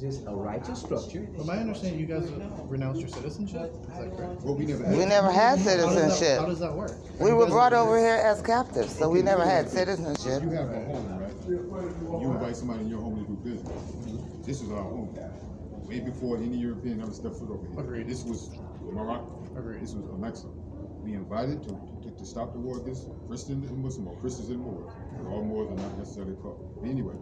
this a righteous structure. From my understanding, you guys renounced your citizenship? Is that correct? Well, we We never had citizenship. How does that work? We were brought over here as captives, so we never had citizenship. You have a home, right? You invite somebody in your home to do business. This is our home. Way before any European ever stepped foot over here. Agreed. This was Morocco. Agreed. This was Alexa. We invited to stop the war against Christians and Muslims, or Christians and Moors. All Moors are not necessarily called. But anyway,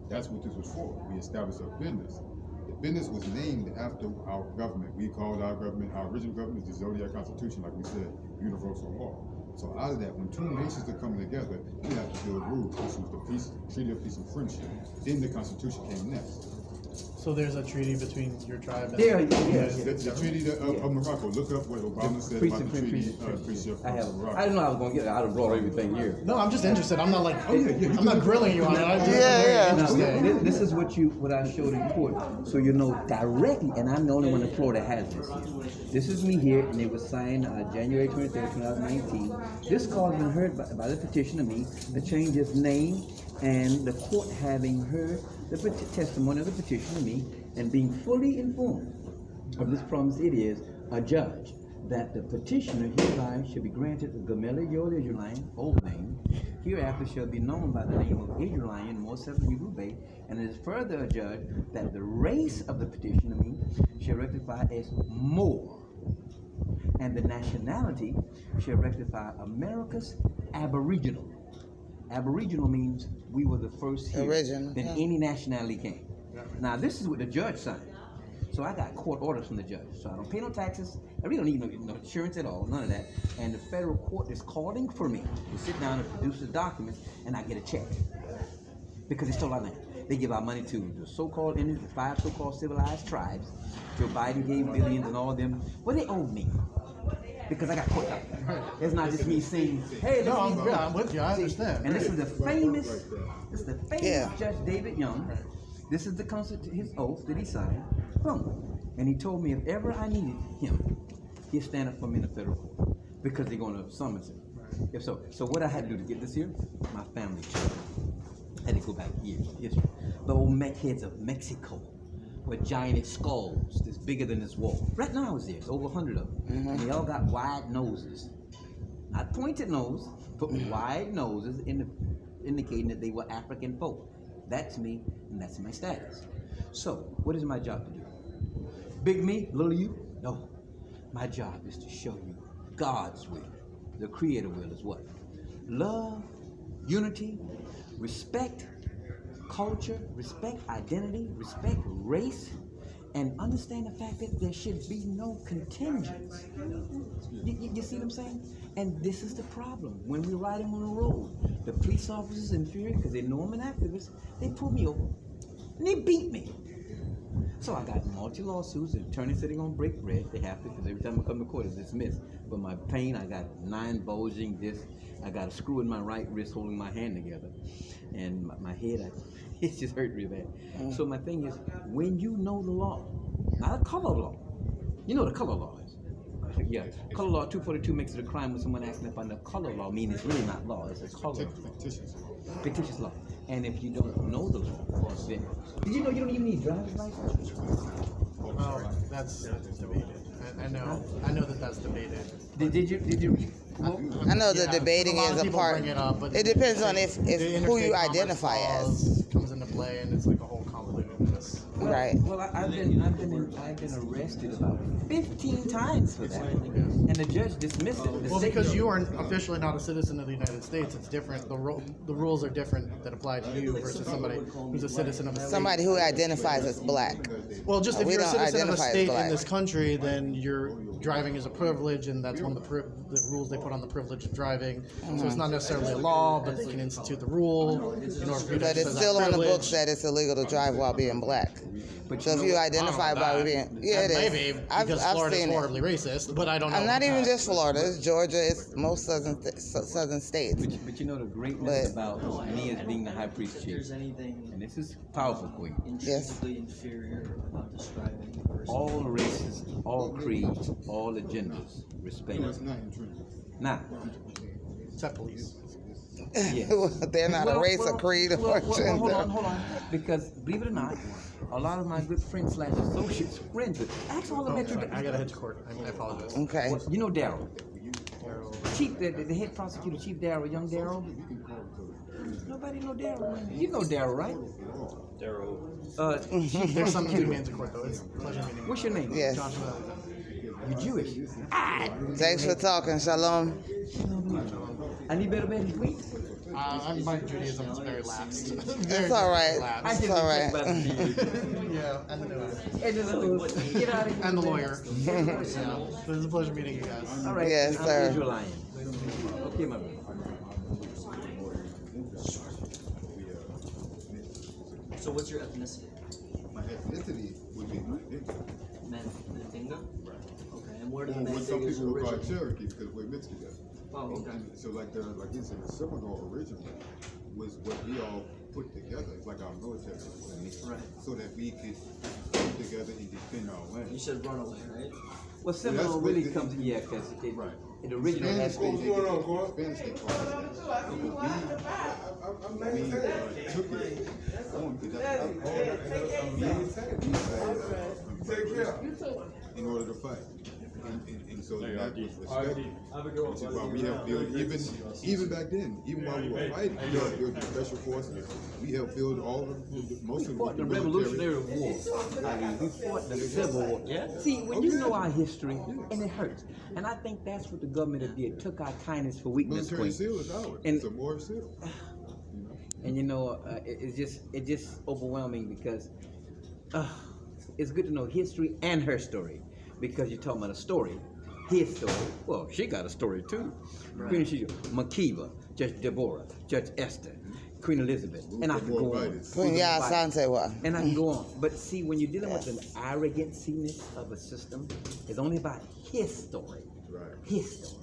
that's what this was for. We established a business. The business was named after our government. We called our government, our original government is the Zodiac Constitution, like we said, universal law. So out of that, when two nations are coming together, we have to build rules. This was the Treaty of Peace and Friendship. Then the Constitution came next. So there's a treaty between your tribe and The Treaty of Morocco. Look up what Obama said about the Treaty of Morocco. I didn't know I was going to get it. I'd have brought everything here. No, I'm just interested. I'm not like, I'm not grilling you on it. I'm just Now, this is what I showed in court, so you know directly, and I'm the only one in Florida has this here. This is me here, and it was signed January 23rd, 2019. This cause has been heard by the petitioner, me, to change his name, and the court having heard the testimony of the petitioner, me, and being fully informed of this promise, it is a judge that the petitioner hereby shall be granted the Gamela Yod Israeline, old name, hereafter shall be known by the name of Israelian, more Sunni-Ali-Bey, and it is further adjudged that the race of the petitioner, me, shall rectify as Moor, and the nationality shall rectify America's Aboriginal. Aboriginal means we were the first here than any nationality came. Now this is what the judge signed. So I got court orders from the judge. So I don't pay no taxes. I really don't need no insurance at all, none of that. And the federal court is calling for me to sit down and produce the documents, and I get a check. Because they stole our land. They give our money to the so-called Indians, the 5 so-called civilized tribes. Joe Biden gave billions and all of them. Well, they owe me. Because I got caught up. It's not just me saying, hey, I'm with you, I understand. And this is the famous Judge David Young. This is his oath that he signed. Boom. And he told me if ever I needed him, he'd stand up for me in the federal court. Because they're going to summons him. If so. So what I had to do to get this here, my family I had to go back years in history. The old mech heads of Mexico. With giant skulls that's bigger than this wall. Right now I was there, it's over 100 of them. And they all got wide noses. Not pointed nose, but wide noses indicating that they were African folk. That's me, and that's my status. So, what is my job to do? Big me, little you? No. My job is to show you God's will. The Creator will is what? Love, unity, respect, culture, respect identity, respect race, and understand the fact that there should be no contingents. You see what I'm saying? And this is the problem. When we're riding on the road, the police officers in fury, because they know I'm an activist, they pull me over and they beat me. So I got multi-lawsuits. The attorney said they're going to break bread. They have to, because every time I come to court, it's dismissed. But my pain, I got 9 bulging discs. I got a screw in my right wrist holding my hand together. And my head, it just hurt really bad. So my thing is, when you know the law, not a color law. You know what a color law is. Yeah, color law 242 makes it a crime when someone acting up under color law, meaning it's really not law, it's a color fictitious law. And if you don't know the law, then did you know you don't even need driver's license? Oh, that's debated. I know that's debated. Did you? I know the debating is a part. It depends on if who you identify as comes into play, and it's like a whole convolutedness. Right. Well, I've been arrested about 15 times for that, and the judge dismissed it. Well, because you are officially not a citizen of the United States, it's different. The rules are different that apply to you versus somebody who's a citizen of a state. Somebody who identifies as black. Well, just if you're a citizen of a state in this country, then you're driving is a privilege, and that's one of the rules they put on the privilege of driving. So it's not necessarily a law, but they can institute the rule in order for you to But it's still on the books that it's illegal to drive while being black. But so if you identify by being, yeah, it is. Maybe because Florida is horribly racist, but I don't know. I'm not even just Florida. It's Georgia. It's most southern states. But you know the greatness about me as being the high priest chief, and this is powerful, Queen. Yes. All races, all creeds, all agendas, respect. Now, except police. Yes. They're not a race or creed or gender. Hold on. Because believe it or not, a lot of my good friends / associates, friends, ask all the Metro. I gotta head to court. I apologize. Okay. Well, you know Daryl. Chief, the head prosecutor, Chief Daryl, young Daryl. Nobody know Daryl. You know Daryl, right? Daryl. There's something to me into court, though. It's a pleasure meeting you. What's your name? Yes. Josh Miller. You Jewish. Thanks for talking. Shalom. I need better than sweet. My Judaism is very lapsed. It's all right. Lapsed. It's all right. Yeah, and the newest. Get out of here. And the lawyer. Yeah. It was a pleasure meeting you guys. All right. Yes, I'm sir. Israelian. Okay, my man. So what's your ethnicity? My ethnicity would be Mandinga? Right. Okay, and where do the Or what some Mandingas people would call originate? Cherokee because we're mixed together. Oh, okay. So like you said, the Seminole originally was what we all put together. It's like our military. Right. So that we could come together and defend our You land. said runaway, right? Well, Seminole what really the- comes, because Right. it originally has Spanish, been. they call it that. We took it on because that's we in order to fight. And so that was respect. Which is why we helped build, even back then, even while we were fighting, we helped build the special forces. We helped build all of most of fought the military. Revolutionary War. I mean, we fought the Civil War. Yeah. See, when you know our history, and it hurts. And I think that's what the government did. Took our kindness for weakness, Military Queen. seal is ours. And- It's a war seal. And it's just overwhelming because it's good to know history and her story. Because you're talking about a story, his story. Well, she got a story too. Queen Sheba, Makiba, Judge Deborah, Judge Esther, Queen Elizabeth, and I can go on. Queen Asante wa. And I can go on. But see, when you're dealing with an arroganciness of a system, it's only about his story. Right. His story.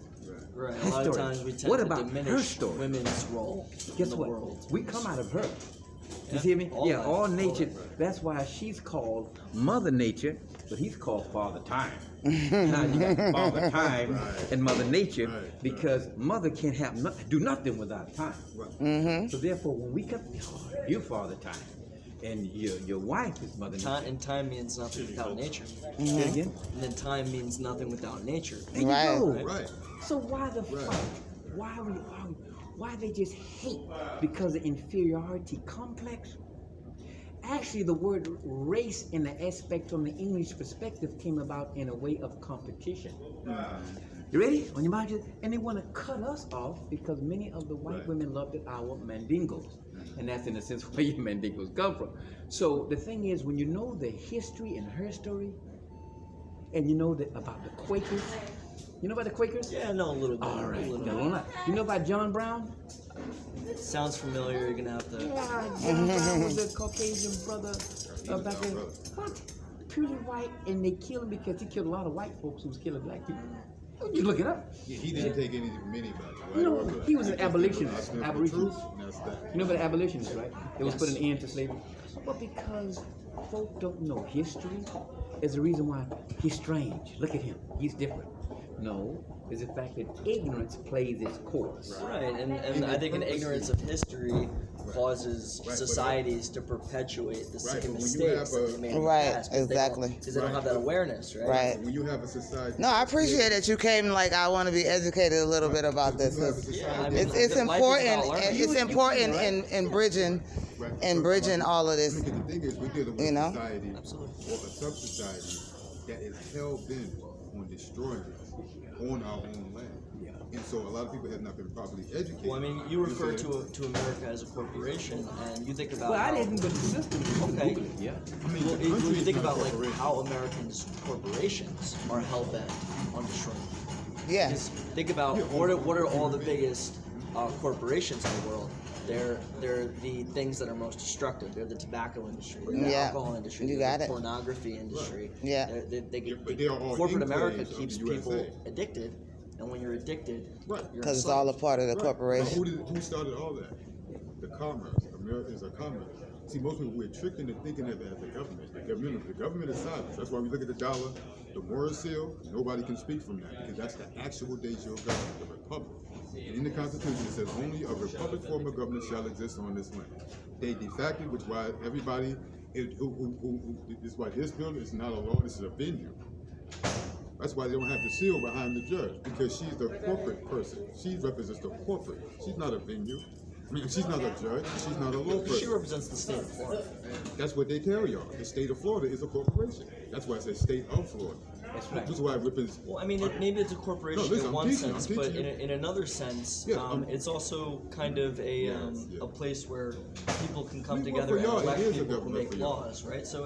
Right. Her A lot of story. times we tend What to about her diminish story? women's role Guess in the what? world. We come out of her. You Yeah, see me? all Yeah, life, all all nature. life. That's why she's called Mother Nature, but he's called Father Time. Now you got Father Time and Mother Nature because Mother can't do nothing without time. So therefore, when we come, you're Father Time, and your wife is Mother Nature. And time means nothing without nature. Say it again. And then time means nothing without nature. There you Right. go. Right. So why the fight? Why are we arguing? Why they just hate? Because of inferiority complex? Actually, the word race in the aspect from the English perspective came about in a way of competition. You ready? On your mind? And they want to cut us off because many of the white women loved our mandingos. And that's in a sense where your mandingos come from. So the thing is, when you know the history and her story, and you know about the Quakers, you know about the Quakers? Yeah, I know a little bit. All right. A little Got bit. one lot. You know about John Brown? Sounds familiar. You're gonna have to. John Brown was a Caucasian brother back then. What? Purely white, and they killed him because he killed a lot of white folks who was killing black people. You look it up. Yeah, he didn't take any from anybody. Right? You know, he was an abolitionist. That's Abolitionist. That's that. You know about abolitionists, right? It was put an end to slavery. But because folk don't know history, is the reason why he's strange. Look at him. He's different. No, it's the fact that ignorance plays its course. Right, and I think an ignorance of history causes societies to perpetuate the Right, same but when you have mistakes that they made in the Right, past. exactly. Because they don't have that awareness, right? Right. When you have a society. No, I appreciate that you came. Like, I want to be educated a little bit about this. You have a society. Yeah, I mean, It's life is important. about learning. It's important in bridging all of this. Because the thing is, we're dealing with You know? a society Absolutely. or a sub-society that is hell-bent on destroying us on our own land. And so a lot of people have not been properly educated. Well, I mean, you refer to America as a corporation, and you think about Well, I how, didn't, but the system. Okay. Yeah. Well, when you think about like how Americans' corporations are hell bent on destroying. Yeah. Just think about what are all the biggest corporations in the world. They're the things that are most destructive. They're the tobacco industry, the Yeah. alcohol industry, You the got it. pornography industry. Yeah. But they are all Corporate enclaves America of the keeps USA. people addicted, and when you're addicted, Right. you're Because it's all a enslaved. part of the Right. corporation. Now, who started all that? The commerce. Americans are commerce. See, most people, we're tricked into thinking of it as the government. The government is silent. That's why we look at the dollar, the Morris seal, nobody can speak from that because that's the actual de jure government, the republic. And in the Constitution, it says only a republic form of government shall exist on this land. They de facto, which is why everybody, this is why this building is not a law, this is a venue. That's why they don't have the seal behind the judge, because she's the corporate person. She represents the corporate. She's not a venue. I mean, she's not a judge. She's not a law person. She represents the state of Florida. That's what they carry on. The state of Florida is a corporation. That's why I say state of Florida. That's right. This is why it represents. Well, I mean, maybe it's a corporation No, listen, in I'm one teaching, sense, I'm but teaching you. in another sense, Yeah, it's also kind of a Yes, yes. a place where people can come Well, together for and y'all, it elect is a people who government make for y'all. laws, right? So